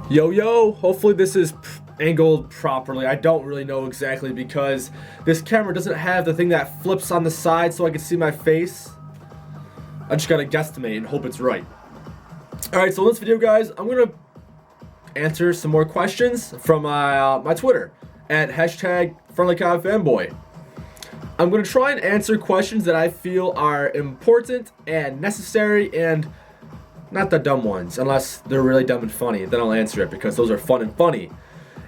Yo, hopefully this is angled properly. I don't really know exactly because this camera doesn't have the thing that flips on the side so I can see my face. I just gotta guesstimate and hope it's right. Alright, so in this video, guys, I'm gonna answer some more questions from my Twitter at hashtag Fanboy. I'm gonna try and answer questions that I feel are important and necessary and not the dumb ones, unless they're really dumb and funny. Then I'll answer it because those are fun and funny.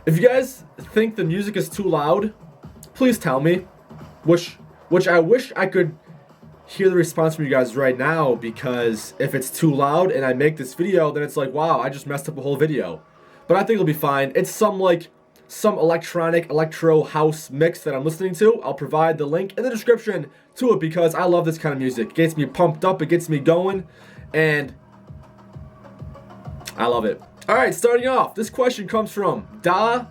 If you guys think the music is too loud, please tell me. Which I wish I could hear the response from you guys right now, because if it's too loud and I make this video, then it's like, wow, I just messed up a whole video. But I think it'll be fine. It's some electronic electro house mix that I'm listening to. I'll provide the link in the description to it because I love this kind of music. It gets me pumped up, it gets me going, and I love it. Alright, starting off, this question comes from Balrog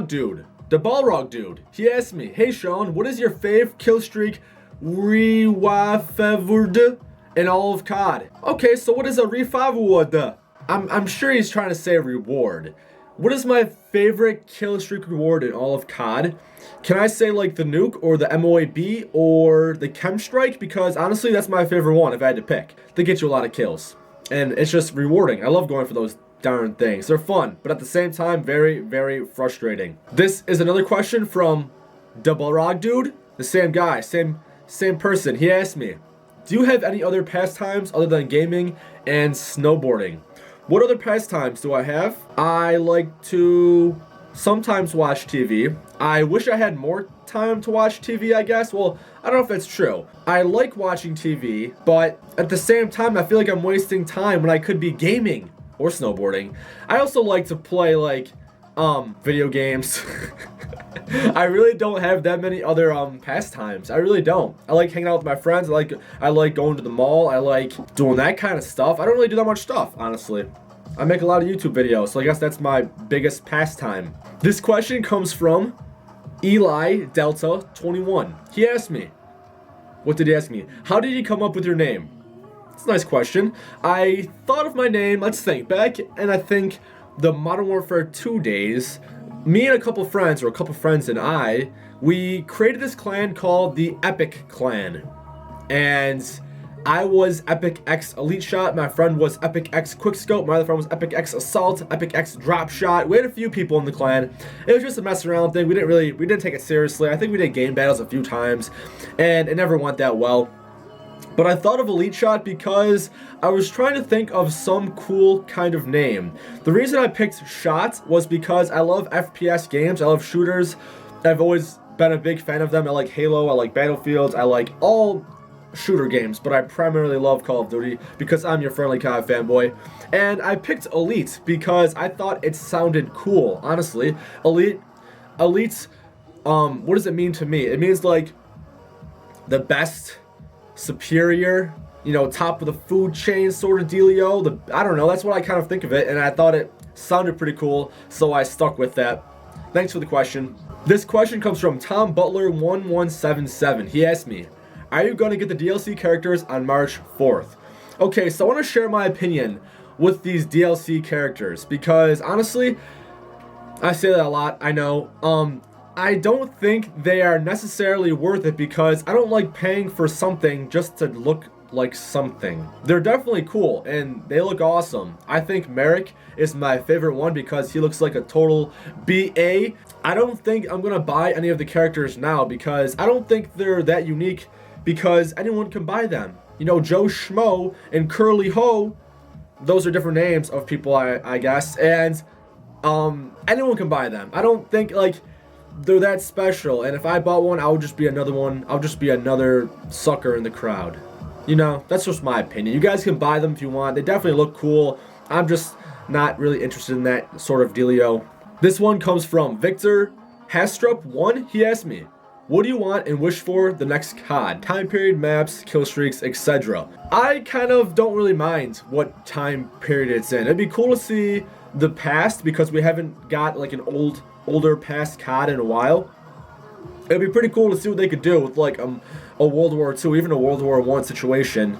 Dude. The Balrog Dude. He asked me, hey Sean, what is your fave Killstreak reward in all of CoD? Okay, so what is a reward? I'm sure he's trying to say reward. What is my favorite Killstreak reward in all of CoD? Can I say like the nuke or the MOAB or the Chemstrike? Because honestly, that's my favorite one if I had to pick. They get you a lot of kills. And it's just rewarding. I love going for those darn things. They're fun, but at the same time, very, very frustrating. This is another question from Balrog Dude. The same guy, same person. He asked me, do you have any other pastimes other than gaming and snowboarding? What other pastimes do I have? I like to sometimes watch TV. I wish I had more time to watch TV, I guess. Well, I don't know if that's true. I like watching TV, but at the same time, I feel like I'm wasting time when I could be gaming or snowboarding. I also like to play like video games. I really don't have that many other pastimes. I really don't. I like hanging out with my friends. I like going to the mall. I like doing that kind of stuff. I don't really do that much stuff, honestly. I make a lot of YouTube videos, so I guess that's my biggest pastime. This question comes from Eli Delta 21. He asked me, what did he ask me? How did you come up with your name? It's a nice question. I thought of my name, let's think back, and I think the Modern Warfare 2 days, me and a couple friends and I, we created this clan called the Epic Clan. And I was Epic X Eliteshot, my friend was Epic X Quickscope, my other friend was Epic X Assault, Epic X Dropshot. We had a few people in the clan. It was just a mess around thing. We didn't take it seriously. I think we did game battles a few times, and it never went that well. But I thought of Eliteshot because I was trying to think of some cool kind of name. The reason I picked Shot was because I love FPS games, I love shooters. I've always been a big fan of them. I like Halo, I like Battlefields, I like all shooter games, but I primarily love Call of Duty because I'm your friendly CoD fanboy. And I picked Elite because I thought it sounded cool, honestly. Elite's, what does it mean to me? It means like the best, superior, you know, top of the food chain sort of dealio. I don't know, that's what I kind of think of it, and I thought it sounded pretty cool, so I stuck with that. Thanks for the question. This question comes from Tom Butler 1177. He asked me, are you going to get the DLC characters on March 4th? Okay, so I want to share my opinion with these DLC characters because honestly, I say that a lot, I know. I don't think they are necessarily worth it because I don't like paying for something just to look like something. They're definitely cool and they look awesome. I think Merrick is my favorite one because he looks like a total BA. I don't think I'm going to buy any of the characters now because I don't think they're that unique, because anyone can buy them. You know, Joe Schmo and Curly Ho, those are different names of people, I guess, and anyone can buy them. I don't think like they're that special, and if I bought one, I would just be another one. I'll just be another sucker in the crowd. You know, that's just my opinion. You guys can buy them if you want. They definitely look cool. I'm just not really interested in that sort of dealio. This one comes from Victor Hastrup 1. He asked me, what do you want and wish for the next CoD? Time period, maps, kill streaks, etc. I kind of don't really mind what time period it's in. It'd be cool to see the past because we haven't got like an older past CoD in a while. It'd be pretty cool to see what they could do with like a World War II, even a World War I situation.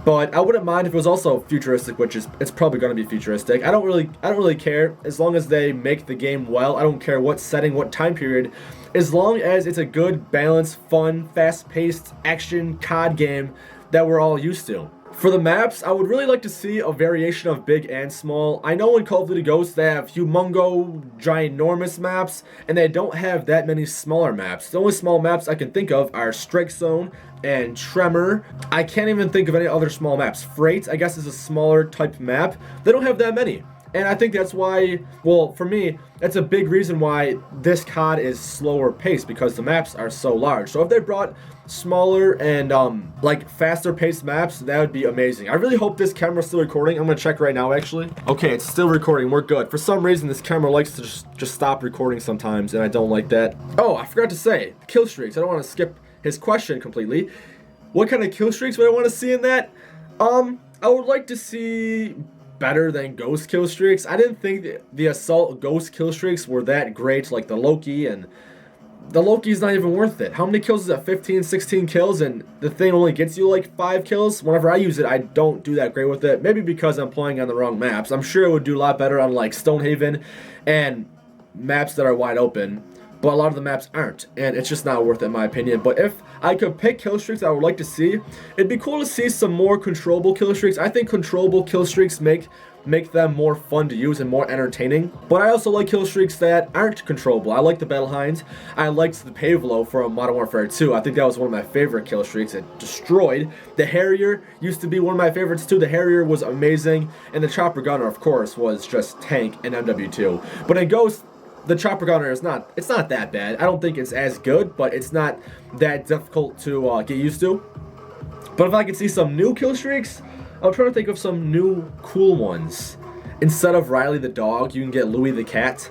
But I wouldn't mind if it was also futuristic, which is it's probably going to be futuristic. I don't really care as long as they make the game well. I don't care what setting, what time period, as long as it's a good, balanced, fun, fast-paced action COD game that we're all used to. For the maps, I would really like to see a variation of big and small. I know in Call of Duty Ghosts they have humongo, ginormous maps, and they don't have that many smaller maps. The only small maps I can think of are Strike Zone and Tremor. I can't even think of any other small maps. Freight, I guess, is a smaller type map. They don't have that many. And I think that's why, well, for me, that's a big reason why this COD is slower paced, because the maps are so large. So if they brought smaller and like faster paced maps, that would be amazing. I really hope this camera's still recording. I'm gonna check right now, actually. Okay, it's still recording. We're good. For some reason, this camera likes to just stop recording sometimes, and I don't like that. Oh, I forgot to say, Killstreaks. I don't want to skip his question completely. What kind of Killstreaks would I want to see in that? I would like to see better than Ghost Killstreaks. I didn't think the Assault Ghost Killstreaks were that great, like the Loki, and the Loki's not even worth it. How many kills is that? 15, 16 kills, and the thing only gets you like 5 kills? Whenever I use it, I don't do that great with it. Maybe because I'm playing on the wrong maps. I'm sure it would do a lot better on like Stonehaven and maps that are wide open, but a lot of the maps aren't, and it's just not worth it in my opinion. But if I could pick killstreaks I would like to see, it'd be cool to see some more controllable killstreaks. I think controllable killstreaks make them more fun to use and more entertaining. But I also like killstreaks that aren't controllable. I like the Battle Hinds. I liked the Pavlo from Modern Warfare 2. I think that was one of my favorite killstreaks. It destroyed. The Harrier used to be one of my favorites too. The Harrier was amazing, and the Chopper Gunner, of course, was just tank in MW2. But in Ghost, the Chopper Gunner is it's not that bad. I don't think it's as good, but it's not that difficult to get used to. But if I could see some new kill streaks, I'm trying to think of some new cool ones. Instead of Riley the dog, you can get Louie the cat.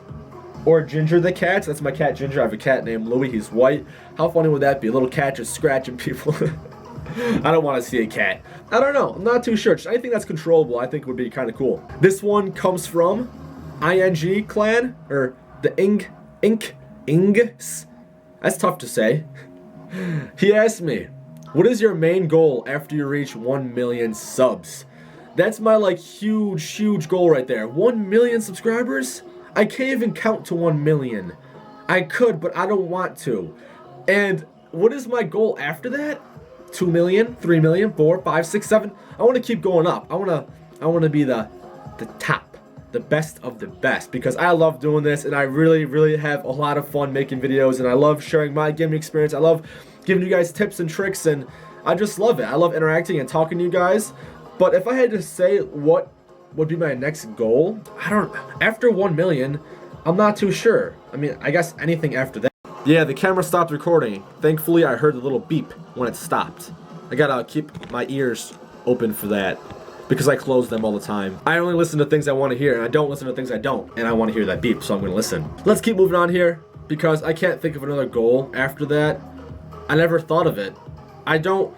Or Ginger the cat. That's my cat Ginger. I have a cat named Louie. He's white. How funny would that be? A little cat just scratching people. I don't want to see a cat. I don't know. I'm not too sure. Just anything that's controllable I think would be kind of cool. This one comes from ING Clan, or the Inks. That's tough to say. He asked me, what is your main goal after you reach 1 million subs? That's my like huge goal right there. 1 million subscribers? I can't even count to 1 million. I could, but I don't want to. And what is my goal after that? 2 million, 3 million, 4, 5, 6, 7. I want to keep going up. I want to be the top, the best of the best, because I love doing this, and I really have a lot of fun making videos, and I love sharing my gaming experience. I love giving you guys tips and tricks, and I just love it. I love interacting and talking to you guys. But if I had to say what would be my next goal, I don't know. After 1 million, I'm not too sure. I mean, I guess anything after that. Yeah, the camera stopped recording. Thankfully, I heard the little beep when it stopped. I gotta keep my ears open for that, because I close them all the time. I only listen to things I want to hear, and I don't listen to things I don't, and I want to hear that beep, so I'm gonna listen. Let's keep moving on here, because I can't think of another goal after that. I never thought of it. I don't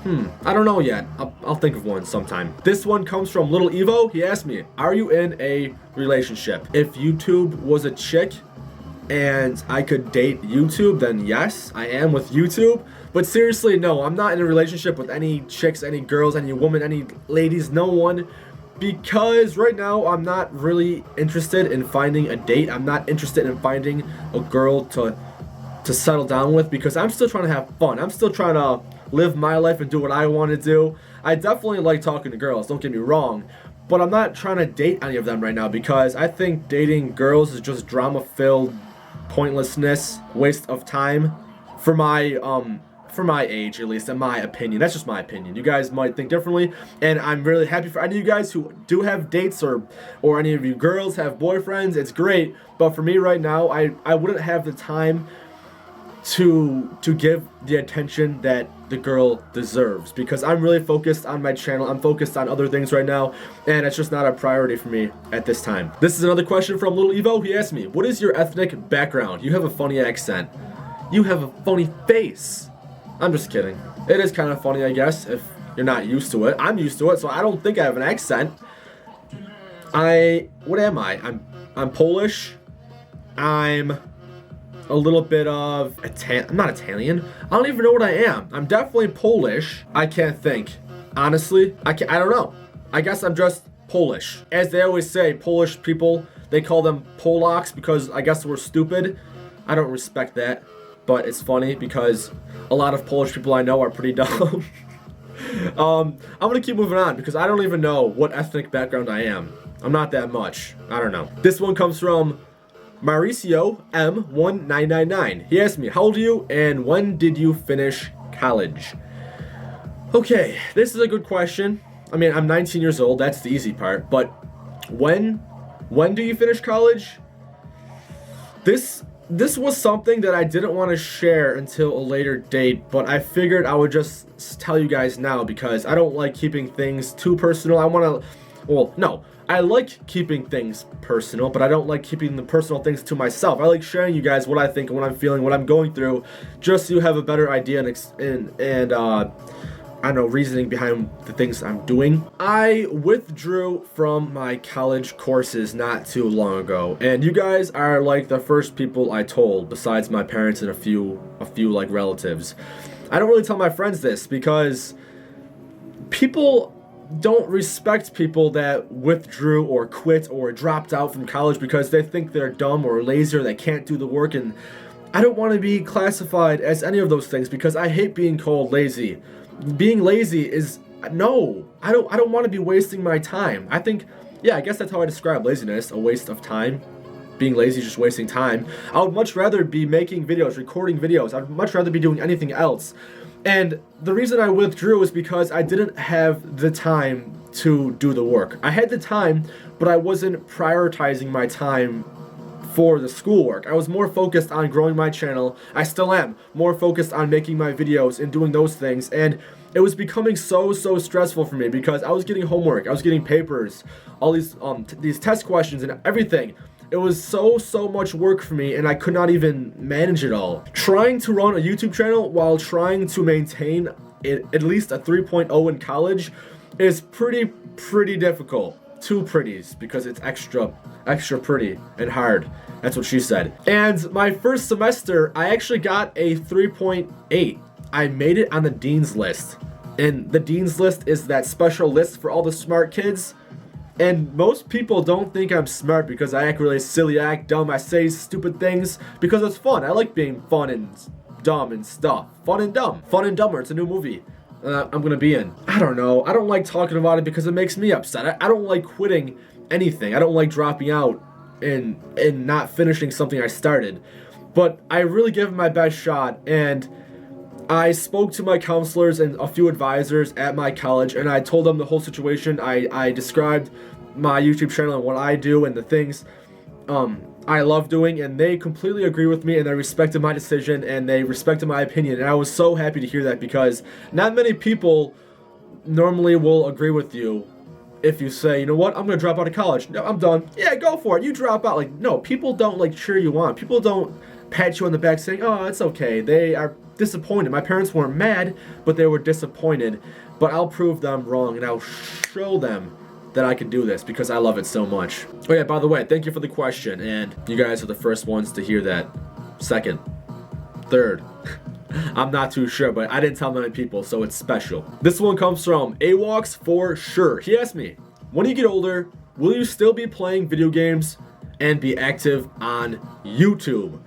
know yet. I'll think of one sometime. This one comes from Little Evo. He asked me, are you in a relationship? If YouTube was a chick and I could date YouTube, then yes, I am with YouTube. But seriously, no, I'm not in a relationship with any chicks, any girls, any women, any ladies, no one. Because right now, I'm not really interested in finding a date. I'm not interested in finding a girl to settle down with, because I'm still trying to have fun. I'm still trying to live my life and do what I want to do. I definitely like talking to girls, don't get me wrong, but I'm not trying to date any of them right now, because I think dating girls is just drama-filled pointlessness, waste of time for my age, at least in my opinion. That's just my opinion. You guys might think differently, and I'm really happy for any of you guys who do have dates, or any of you girls have boyfriends. It's great, but for me right now, I wouldn't have the time to give the attention that the girl deserves, because I'm really focused on my channel. I'm focused on other things right now, and it's just not a priority for me at this time. This is another question from Little Evo. He asked me, what is your ethnic background? You have a funny accent. You have a funny face. I'm just kidding. It is kind of funny, I guess, if you're not used to it. I'm used to it, so I don't think I have an accent. What am I? I'm Polish. I'm a little bit of I'm not Italian. I don't even know what I am. I'm definitely Polish. I can't think. Honestly, I don't know. I guess I'm just Polish. As they always say, Polish people, they call them Polacks because I guess we're stupid. I don't respect that, but it's funny because a lot of Polish people I know are pretty dumb. I'm gonna keep moving on because I don't even know what ethnic background I am. I'm not that much. I don't know. This one comes from Mauricio M1999. He asked me, how old are you and when did you finish college? Okay, this is a good question. I mean, I'm 19 years old. That's the easy part. But when do you finish college? This was something that I didn't want to share until a later date, but I figured I would just tell you guys now because I don't like keeping things too personal. I like keeping things personal, but I don't like keeping the personal things to myself. I like sharing you guys what I think and what I'm feeling, what I'm going through, just so you have a better idea and I don't know, reasoning behind the things I'm doing. I withdrew from my college courses not too long ago, and you guys are like the first people I told, besides my parents and a few like relatives. I don't really tell my friends this because people don't respect people that withdrew or quit or dropped out from college because they think they're dumb or lazy or they can't do the work, and I don't want to be classified as any of those things because I hate being called lazy. Being lazy is no. I don't want to be wasting my time. I think, yeah, I guess that's how I describe laziness, a waste of time. Being lazy is just wasting time. I would much rather be making videos, recording videos. I'd much rather be doing anything else. And the reason I withdrew is because I didn't have the time to do the work. I had the time, but I wasn't prioritizing my time for the schoolwork. I was more focused on growing my channel. I still am more focused on making my videos and doing those things, and it was becoming so stressful for me because I was getting homework, I was getting papers, all these test questions and everything. It was so much work for me, and I could not even manage it all. Trying to run a YouTube channel while trying to maintain at least a 3.0 in college is pretty difficult. Two pretties because it's extra pretty and hard. That's what she said. And my first semester, I actually got a 3.8. I made it on the dean's list. And the dean's list is that special list for all the smart kids. And most people don't think I'm smart because I act really silly, I act dumb, I say stupid things because it's fun. I like being fun and dumb and stuff. Fun and dumb. Fun and Dumber, it's a new movie I'm gonna be in. I don't know. I don't like talking about it because it makes me upset. I don't like quitting anything. I don't like dropping out and not finishing something I started. But I really gave it my best shot, and I spoke to my counselors and a few advisors at my college, and I told them the whole situation. I described my YouTube channel and what I do and the things I love doing, and they completely agree with me, and they respected my decision, and they respected my opinion, and I was so happy to hear that because not many people normally will agree with you if you say, you know what, I'm gonna drop out of college. No, I'm done. Yeah, go for it. You drop out. Like, no, people don't like cheer you on. People don't pat you on the back saying, oh, it's okay. They are disappointed. My parents weren't mad, but they were disappointed. But I'll prove them wrong, and I'll show them that I can do this because I love it so much. Oh yeah, by the way, thank you for the question, and you guys are the first ones to hear that. Second, third, I'm not too sure, but I didn't tell many people, so it's special. This one comes from AWOX for sure. He asked me, when you get older, will you still be playing video games and be active on YouTube?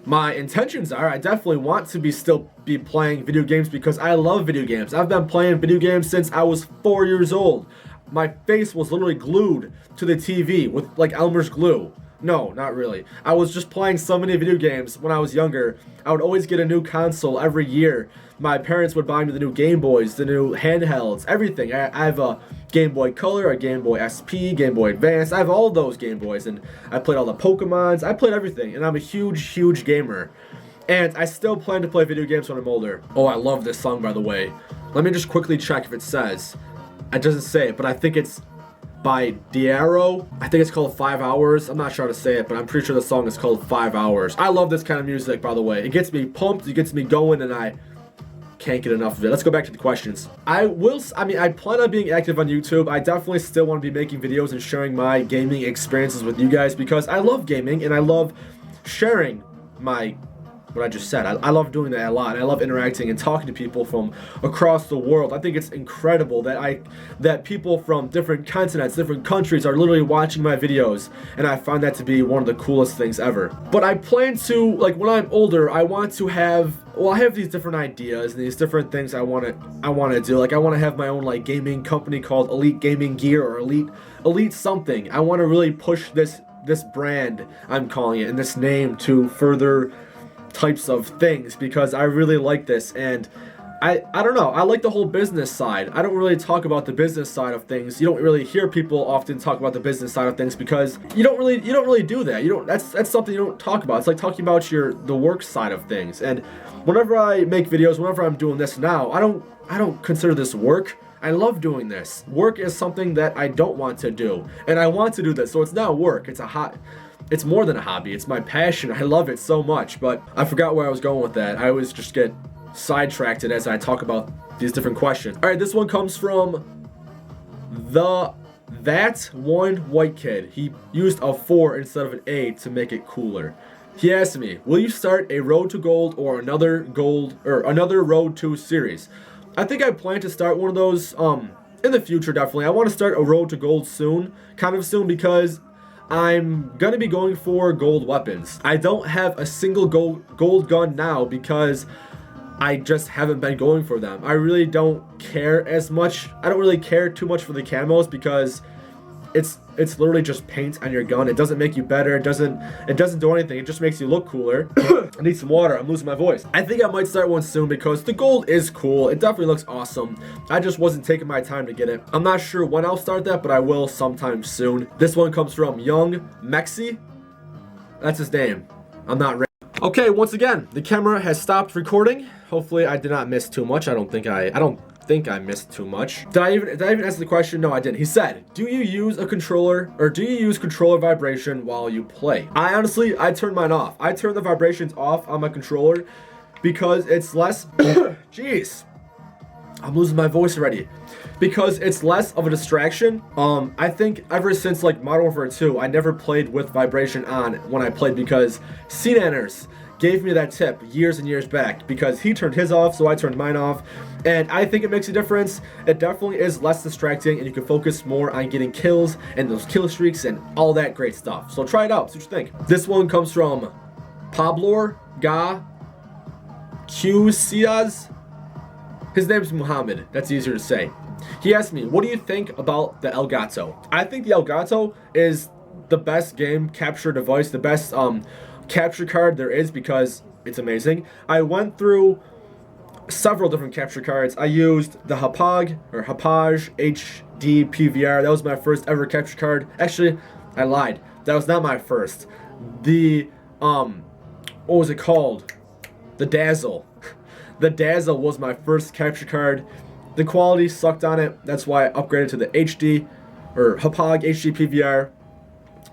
My intentions are, I definitely want to still be playing video games because I love video games. I've been playing video games since I was 4 years old. My face was literally glued to the TV with like Elmer's glue. No, not really. I was just playing so many video games when I was younger. I would always get a new console every year. My parents would buy me the new Game Boys, the new handhelds, everything. I have a Game Boy Color, a Game Boy SP, Game Boy Advance. I have all those Game Boys, and I played all the Pokemons. I played everything, and I'm a huge gamer. And I still plan to play video games when I'm older. Oh, I love this song, by the way. Let me just quickly check if it says. It doesn't say it, but I think it's by Diarro. I think it's called 5 Hours. I'm not sure how to say it, but I'm pretty sure the song is called 5 Hours. I love this kind of music, by the way. It gets me pumped, it gets me going, and I can't get enough of it. Let's go back to the questions. I plan on being active on YouTube. I definitely still want to be making videos and sharing my gaming experiences with you guys because I love gaming and I love sharing my what I just said. I love doing that a lot. I love interacting and talking to people from across the world. I think it's incredible that people from different continents, different countries are literally watching my videos, and I find that to be one of the coolest things ever. But I plan to, like, when I'm older, I want to have, well, I have these different ideas and these different things I want to do. Like, I want to have my own, like, gaming company called Elite Gaming Gear or Elite something. I want to really push this brand, I'm calling it, and this name to further types of things, because I really like this. And I don't know, I like the whole business side. I don't really talk about the business side of things. You don't really hear people often talk about the business side of things because you don't really do that. That's something you don't talk about. It's like talking about the work side of things. And whenever I make videos, whenever I'm doing this now, I don't consider this work. I love doing this. Work is something that I don't want to do, and I want to do this, so it's not work. It's more than a hobby. It's my passion. I love it so much. But I forgot where I was going with that. I always just get sidetracked as I talk about these different questions. All right, this one comes from that one white kid. He used a 4 instead of an A to make it cooler. He asked me, "Will you start a Road to Gold or another Road to series?" I think I plan to start one of those in the future, definitely. I want to start a Road to Gold soon, kind of soon, because I'm going to be going for gold weapons. I don't have a single gold gun now because I just haven't been going for them. I really don't care as much. I don't really care too much for the camos because it's literally just paint on your gun. It doesn't make you better. It doesn't do anything. It just makes you look cooler. I need some water. I'm losing my voice. I think I might start one soon because the gold is cool. It definitely looks awesome. I just wasn't taking my time to get it. I'm not sure when I'll start that, but I will sometime soon. This one comes from Young Mexi. That's his name. I'm not ready. Okay, once again, the camera has stopped recording. Hopefully I did not miss too much. I don't think I missed too much. Did I even answer the question? No, I didn't. He said, "Do you use a controller, or do you use controller vibration while you play?" I turn mine off. I turn the vibrations off on my controller because it's less jeez. I'm losing my voice already. Because it's less of a distraction. I think ever since like Modern Warfare 2, I never played with vibration on when I played because CNanners gave me that tip years and years back because he turned his off, so I turned mine off. And I think it makes a difference. It definitely is less distracting, and you can focus more on getting kills and those kill streaks and all that great stuff. So try it out, see what you think. This one comes from Pablo Ga Q Ciaz. His name's Muhammad. That's easier to say. He asked me, "What do you think about the Elgato?" I think the Elgato is the best game capture device, the best capture card there is because it's amazing. I went through several different capture cards. I used the Hapag HD PVR. That was my first ever capture card. Actually, I lied. That was not my first. The what was it called? The Dazzle. The Dazzle was my first capture card. The quality sucked on it. That's why I upgraded to the HD or Hapag HD PVR.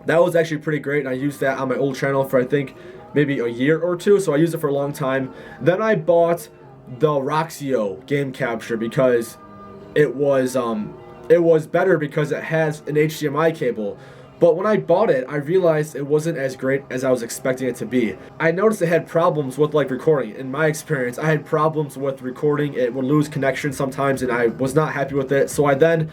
That was actually pretty great, and I used that on my old channel for I think maybe a year or two, so I used it for a long time. Then I bought the Roxio game capture because it was better because it has an HDMI cable. But when I bought it, I realized it wasn't as great as I was expecting it to be. I noticed it had problems with like recording. In my experience, I had problems with recording. It would lose connection sometimes, and I was not happy with it. So I then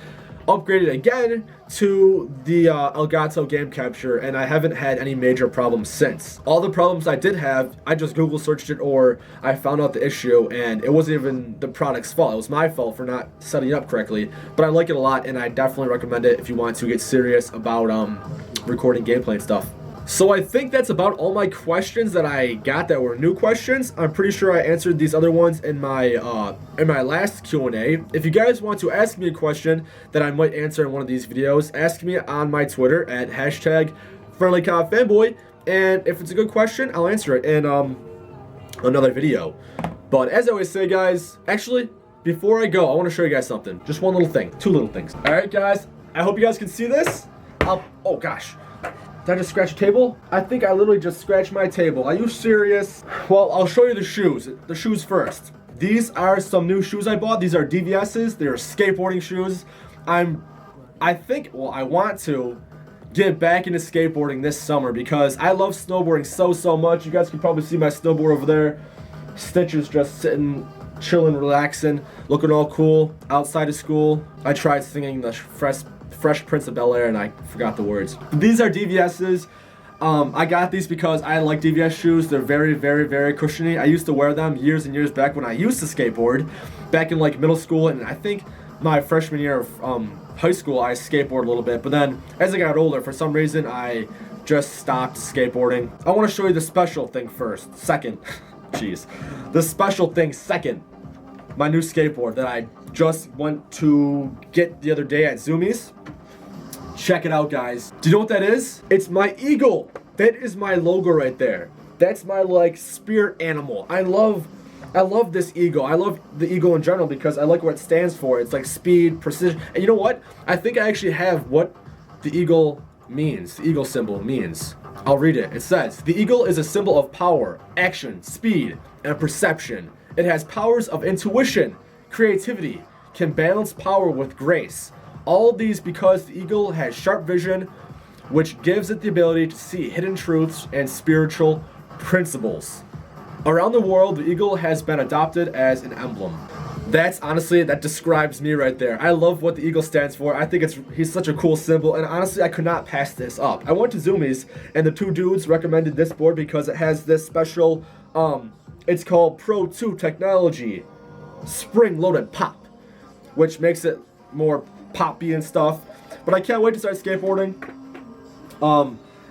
upgraded again to the Elgato game capture, and I haven't had any major problems since. All the problems I did have, I just Google searched it or I found out the issue, and it wasn't even the product's fault. It was my fault for not setting it up correctly. But I like it a lot, and I definitely recommend it if you want to get serious about recording gameplay and stuff. So I think that's about all my questions that I got that were new questions. I'm pretty sure I answered these other ones in my last Q&A. If you guys want to ask me a question that I might answer in one of these videos, ask me on my Twitter at #FriendlyCopFanboy. And if it's a good question, I'll answer it in another video. But as I always say, guys, actually, before I go, I want to show you guys something. Just one little thing, two little things. All right, guys, I hope you guys can see this. Oh gosh. Did I just scratch a table? I think I literally just scratched my table. Are you serious? Well, I'll show you the shoes. The shoes first. These are some new shoes I bought. These are DVS's. They're skateboarding shoes. I want to get back into skateboarding this summer because I love snowboarding so much. You guys can probably see my snowboard over there. Stitch is just sitting, chilling, relaxing, looking all cool outside of school. I tried singing the Fresh Prince of Bel-Air and I forgot the words. These are DVS's. I got these because I like DVS shoes. They're very cushiony. I used to wear them years and years back when I used to skateboard, back in like middle school, and I think my freshman year of high school I skateboarded a little bit. But then as I got older, for some reason I just stopped skateboarding. I want to show you the special thing second. Jeez, the special thing second. My new skateboard that I just went to get the other day at Zoomies. Check it out, guys. Do you know what that is? It's my eagle. That is my logo right there. That's my like spirit animal. I love this eagle. I love the eagle in general because I like what it stands for. It's like speed, precision. And you know what? I think I actually have what the eagle means. The eagle symbol means. I'll read it. It says, the eagle is a symbol of power, action, speed, and perception. It has powers of intuition, creativity, can balance power with grace. All these because the eagle has sharp vision, which gives it the ability to see hidden truths and spiritual principles. Around the world, the eagle has been adopted as an emblem. That's honestly, that describes me right there. I love what the eagle stands for. I think he's such a cool symbol, and honestly, I could not pass this up. I went to Zoomies, and the two dudes recommended this board because it has this special, it's called Pro 2 technology, spring-loaded pop, which makes it more poppy and stuff. But I can't wait to start skateboarding.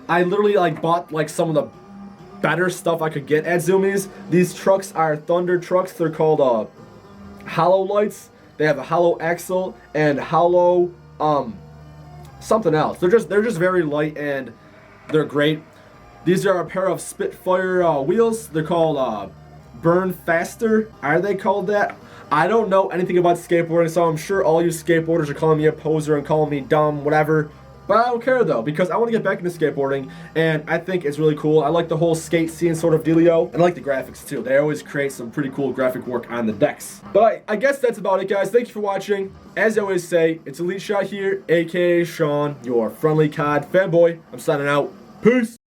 I literally like bought like some of the better stuff I could get at Zoomies. These trucks are Thunder trucks. They're called hollow lights. They have a hollow axle and hollow something else. They're just very light and they're great. These are a pair of Spitfire wheels. They're called Burn Faster. Are they called that? I don't know anything about skateboarding, so I'm sure all you skateboarders are calling me a poser and calling me dumb, whatever. But I don't care though, because I want to get back into skateboarding, and I think it's really cool. I like the whole skate scene sort of dealio, and I like the graphics too. They always create some pretty cool graphic work on the decks. But I guess that's about it, guys. Thank you for watching. As I always say, it's Eliteshot here, aka Sean, your friendly COD fanboy. I'm signing out. Peace!